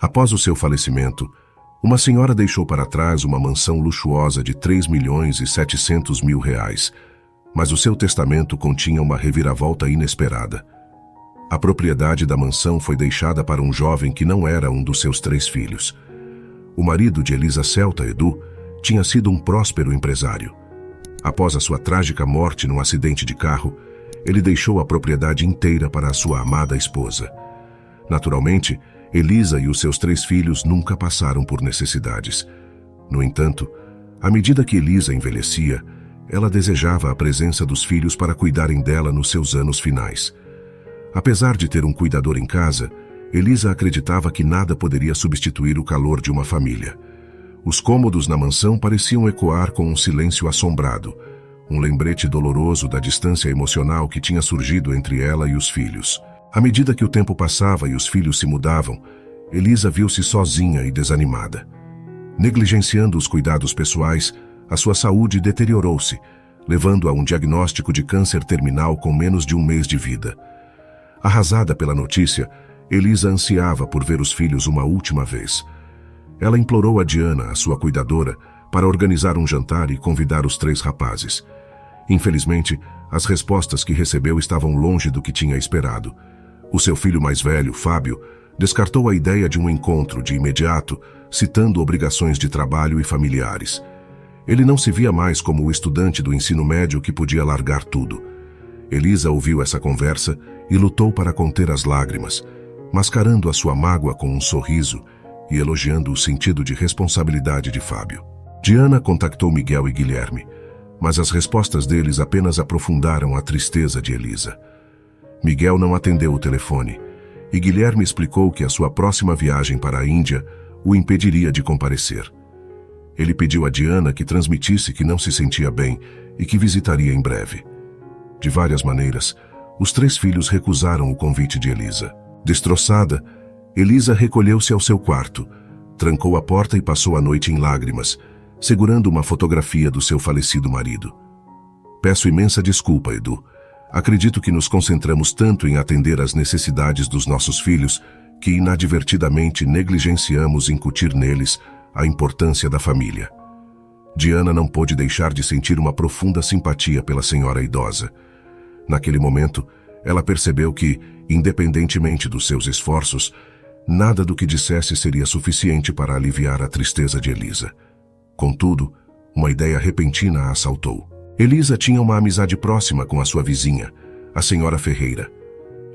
Após o seu falecimento, uma senhora deixou para trás uma mansão luxuosa de 3.700.000 reais, mas o seu testamento continha uma reviravolta inesperada. A propriedade da mansão foi deixada para um jovem que não era um dos seus 3 filhos. O marido de Elisa Celta, Edu, tinha sido um próspero empresário. Após a sua trágica morte num acidente de carro, ele deixou a propriedade inteira para a sua amada esposa. Naturalmente, Elisa e os seus 3 filhos nunca passaram por necessidades. No entanto, à medida que Elisa envelhecia, ela desejava a presença dos filhos para cuidarem dela nos seus anos finais. Apesar de ter um cuidador em casa, Elisa acreditava que nada poderia substituir o calor de uma família. Os cômodos na mansão pareciam ecoar com um silêncio assombrado, um lembrete doloroso da distância emocional que tinha surgido entre ela e os filhos. À medida que o tempo passava e os filhos se mudavam, Elisa viu-se sozinha e desanimada. Negligenciando os cuidados pessoais, a sua saúde deteriorou-se, levando a um diagnóstico de câncer terminal com menos de um mês de vida. Arrasada pela notícia, Elisa ansiava por ver os filhos uma última vez. Ela implorou a Diana, a sua cuidadora, para organizar um jantar e convidar os 3 rapazes. Infelizmente, as respostas que recebeu estavam longe do que tinha esperado. O seu filho mais velho, Fábio, descartou a ideia de um encontro de imediato, citando obrigações de trabalho e familiares. Ele não se via mais como o estudante do ensino médio que podia largar tudo. Elisa ouviu essa conversa e lutou para conter as lágrimas, mascarando a sua mágoa com um sorriso e elogiando o sentido de responsabilidade de Fábio. Diana contactou Miguel e Guilherme, mas as respostas deles apenas aprofundaram a tristeza de Elisa. Miguel não atendeu o telefone, e Guilherme explicou que a sua próxima viagem para a Índia o impediria de comparecer. Ele pediu a Diana que transmitisse que não se sentia bem e que visitaria em breve. De várias maneiras, os 3 filhos recusaram o convite de Elisa. Destroçada, Elisa recolheu-se ao seu quarto, trancou a porta e passou a noite em lágrimas, segurando uma fotografia do seu falecido marido. Peço imensa desculpa, Edu. Acredito que nos concentramos tanto em atender às necessidades dos nossos filhos que inadvertidamente negligenciamos incutir neles a importância da família. Diana não pôde deixar de sentir uma profunda simpatia pela senhora idosa. Naquele momento, ela percebeu que, independentemente dos seus esforços, nada do que dissesse seria suficiente para aliviar a tristeza de Elisa. Contudo, uma ideia repentina a assaltou. Elisa tinha uma amizade próxima com a sua vizinha, a senhora Ferreira.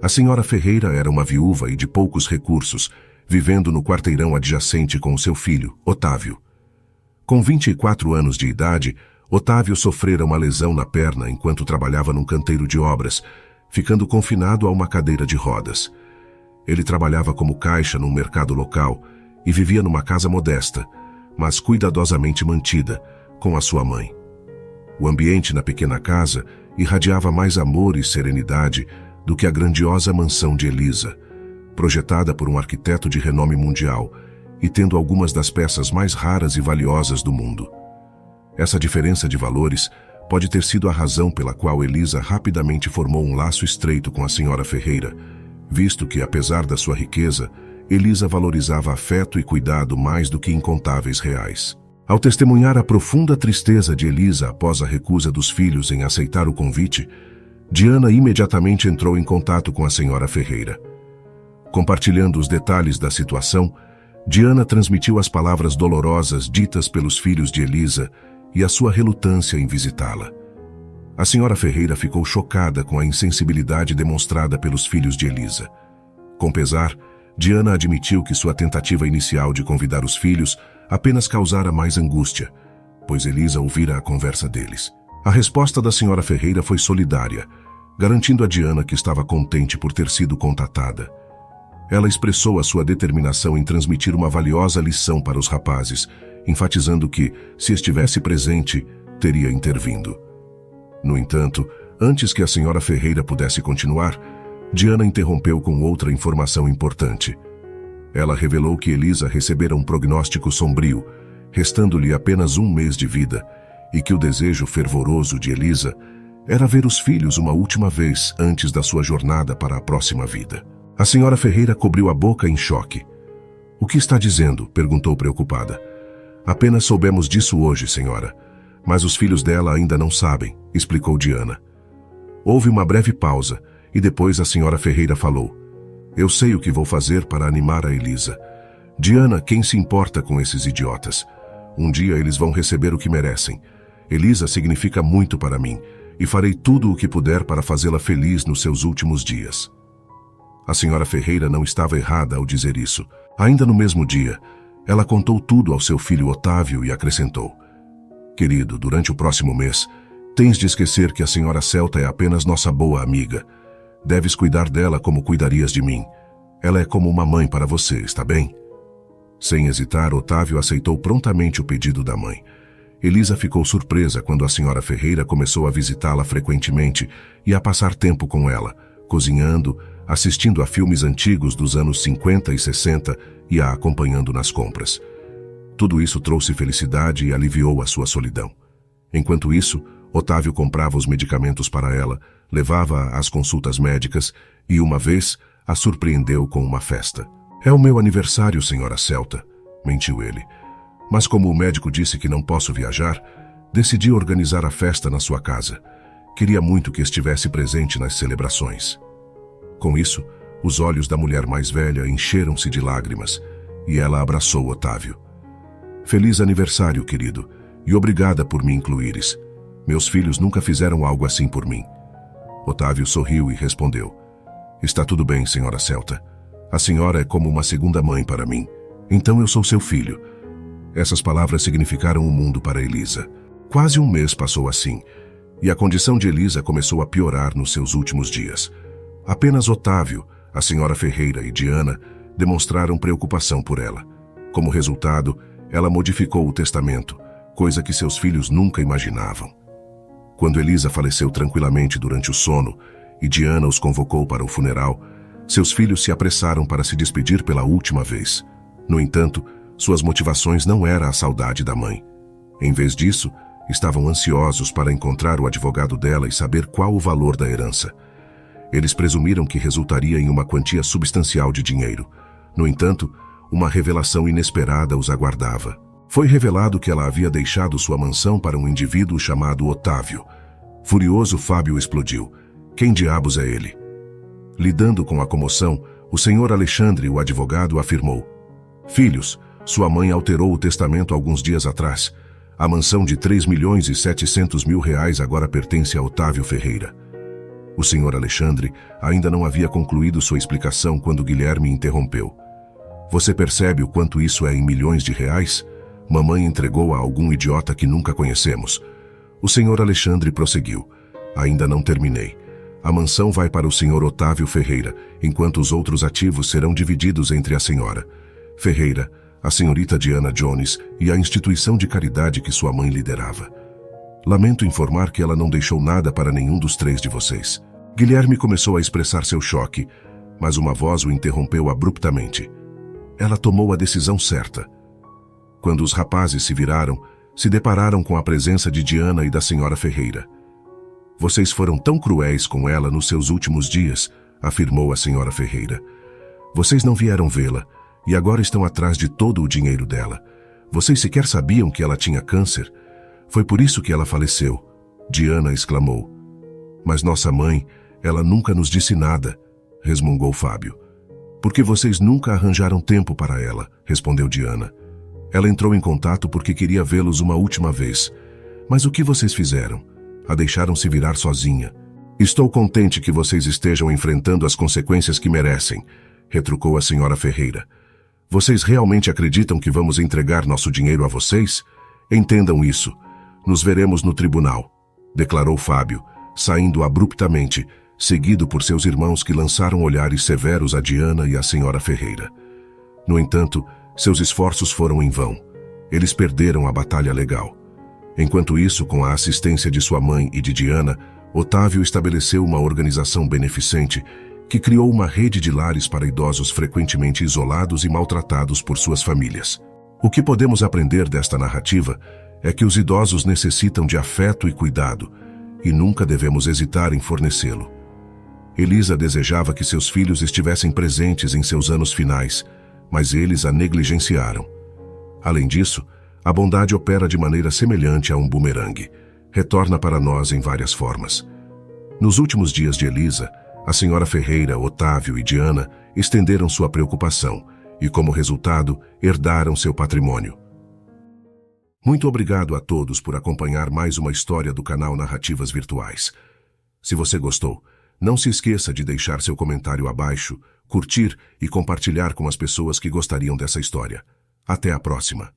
A senhora Ferreira era uma viúva e de poucos recursos, vivendo no quarteirão adjacente com o seu filho, Otávio. Com 24 anos de idade, Otávio sofrera uma lesão na perna enquanto trabalhava num canteiro de obras, ficando confinado a uma cadeira de rodas. Ele trabalhava como caixa num mercado local e vivia numa casa modesta, mas cuidadosamente mantida, com a sua mãe. O ambiente na pequena casa irradiava mais amor e serenidade do que a grandiosa mansão de Elisa, projetada por um arquiteto de renome mundial e tendo algumas das peças mais raras e valiosas do mundo. Essa diferença de valores pode ter sido a razão pela qual Elisa rapidamente formou um laço estreito com a senhora Ferreira, visto que, apesar da sua riqueza, Elisa valorizava afeto e cuidado mais do que incontáveis reais. Ao testemunhar a profunda tristeza de Elisa após a recusa dos filhos em aceitar o convite, Diana imediatamente entrou em contato com a senhora Ferreira. Compartilhando os detalhes da situação, Diana transmitiu as palavras dolorosas ditas pelos filhos de Elisa e a sua relutância em visitá-la. A senhora Ferreira ficou chocada com a insensibilidade demonstrada pelos filhos de Elisa. Com pesar, Diana admitiu que sua tentativa inicial de convidar os filhos apenas causara mais angústia, pois Elisa ouvira a conversa deles. A resposta da senhora Ferreira foi solidária, garantindo a Diana que estava contente por ter sido contatada. Ela expressou a sua determinação em transmitir uma valiosa lição para os rapazes, enfatizando que, se estivesse presente, teria intervindo. No entanto, antes que a senhora Ferreira pudesse continuar, Diana interrompeu com outra informação importante. Ela revelou que Elisa recebera um prognóstico sombrio, restando-lhe apenas um mês de vida, e que o desejo fervoroso de Elisa era ver os filhos uma última vez antes da sua jornada para a próxima vida. A senhora Ferreira cobriu a boca em choque. O que está dizendo? Perguntou preocupada. Apenas soubemos disso hoje, senhora. Mas os filhos dela ainda não sabem, explicou Diana. Houve uma breve pausa e depois a senhora Ferreira falou. Eu sei o que vou fazer para animar a Elisa. Diana, quem se importa com esses idiotas? Um dia eles vão receber o que merecem. Elisa significa muito para mim e farei tudo o que puder para fazê-la feliz nos seus últimos dias. A senhora Ferreira não estava errada ao dizer isso. Ainda no mesmo dia, ela contou tudo ao seu filho Otávio e acrescentou. Querido, durante o próximo mês, tens de esquecer que a senhora Celta é apenas nossa boa amiga. Deves cuidar dela como cuidarias de mim. Ela é como uma mãe para você, está bem? Sem hesitar, Otávio aceitou prontamente o pedido da mãe. Elisa ficou surpresa quando a senhora Ferreira começou a visitá-la frequentemente e a passar tempo com ela, cozinhando, assistindo a filmes antigos dos anos 50 e 60 e a acompanhando nas compras. Tudo isso trouxe felicidade e aliviou a sua solidão. Enquanto isso, Otávio comprava os medicamentos para ela, levava-a às consultas médicas e, uma vez, a surpreendeu com uma festa. É o meu aniversário, senhora Celta, mentiu ele. Mas como o médico disse que não posso viajar, decidi organizar a festa na sua casa. Queria muito que estivesse presente nas celebrações. Com isso, os olhos da mulher mais velha encheram-se de lágrimas e ela abraçou Otávio. Feliz aniversário, querido, e obrigada por me incluires. Meus filhos nunca fizeram algo assim por mim. Otávio sorriu e respondeu. Está tudo bem, senhora Celta. A senhora é como uma segunda mãe para mim. Então eu sou seu filho. Essas palavras significaram o mundo para Elisa. Quase um mês passou assim, e a condição de Elisa começou a piorar nos seus últimos dias. Apenas Otávio, a senhora Ferreira e Diana demonstraram preocupação por ela. Como resultado, ela modificou o testamento, coisa que seus filhos nunca imaginavam. Quando Elisa faleceu tranquilamente durante o sono e Diana os convocou para o funeral, seus filhos se apressaram para se despedir pela última vez. No entanto, suas motivações não eram a saudade da mãe. Em vez disso, estavam ansiosos para encontrar o advogado dela e saber qual o valor da herança. Eles presumiram que resultaria em uma quantia substancial de dinheiro. No entanto, uma revelação inesperada os aguardava. Foi revelado que ela havia deixado sua mansão para um indivíduo chamado Otávio. Furioso, Fábio explodiu. Quem diabos é ele? Lidando com a comoção, o senhor Alexandre, o advogado, afirmou. Filhos, sua mãe alterou o testamento alguns dias atrás. A mansão de 3.700.000 reais agora pertence a Otávio Ferreira. O senhor Alexandre ainda não havia concluído sua explicação quando Guilherme interrompeu. Você percebe o quanto isso é em milhões de reais? Mamãe entregou a algum idiota que nunca conhecemos. O senhor Alexandre prosseguiu. Ainda não terminei. A mansão vai para o senhor Otávio Ferreira, enquanto os outros ativos serão divididos entre a senhora Ferreira, a senhorita Diana Jones e a instituição de caridade que sua mãe liderava. Lamento informar que ela não deixou nada para nenhum dos três de vocês. Guilherme começou a expressar seu choque, mas uma voz o interrompeu abruptamente. Ela tomou a decisão certa. Quando os rapazes se viraram, se depararam com a presença de Diana e da senhora Ferreira. Vocês foram tão cruéis com ela nos seus últimos dias, afirmou a senhora Ferreira. Vocês não vieram vê-la e agora estão atrás de todo o dinheiro dela. Vocês sequer sabiam que ela tinha câncer. Foi por isso que ela faleceu, Diana exclamou. Mas nossa mãe, ela nunca nos disse nada, resmungou Fábio. Porque vocês nunca arranjaram tempo para ela, respondeu Diana. Ela entrou em contato porque queria vê-los uma última vez. Mas o que vocês fizeram? A deixaram se virar sozinha. Estou contente que vocês estejam enfrentando as consequências que merecem, retrucou a senhora Ferreira. Vocês realmente acreditam que vamos entregar nosso dinheiro a vocês? Entendam isso. Nos veremos no tribunal, declarou Fábio, saindo abruptamente, seguido por seus irmãos que lançaram olhares severos a Diana e à senhora Ferreira. No entanto, seus esforços foram em vão. Eles perderam a batalha legal. Enquanto isso, com a assistência de sua mãe e de Diana, Otávio estabeleceu uma organização beneficente que criou uma rede de lares para idosos frequentemente isolados e maltratados por suas famílias. O que podemos aprender desta narrativa é que os idosos necessitam de afeto e cuidado, e nunca devemos hesitar em fornecê-lo. Elisa desejava que seus filhos estivessem presentes em seus anos finais, mas eles a negligenciaram. Além disso, a bondade opera de maneira semelhante a um bumerangue. Retorna para nós em várias formas. Nos últimos dias de Elisa, a senhora Ferreira, Otávio e Diana estenderam sua preocupação e, como resultado, herdaram seu patrimônio. Muito obrigado a todos por acompanhar mais uma história do canal Narrativas Virtuais. Se você gostou, não se esqueça de deixar seu comentário abaixo, curtir e compartilhar com as pessoas que gostariam dessa história. Até a próxima!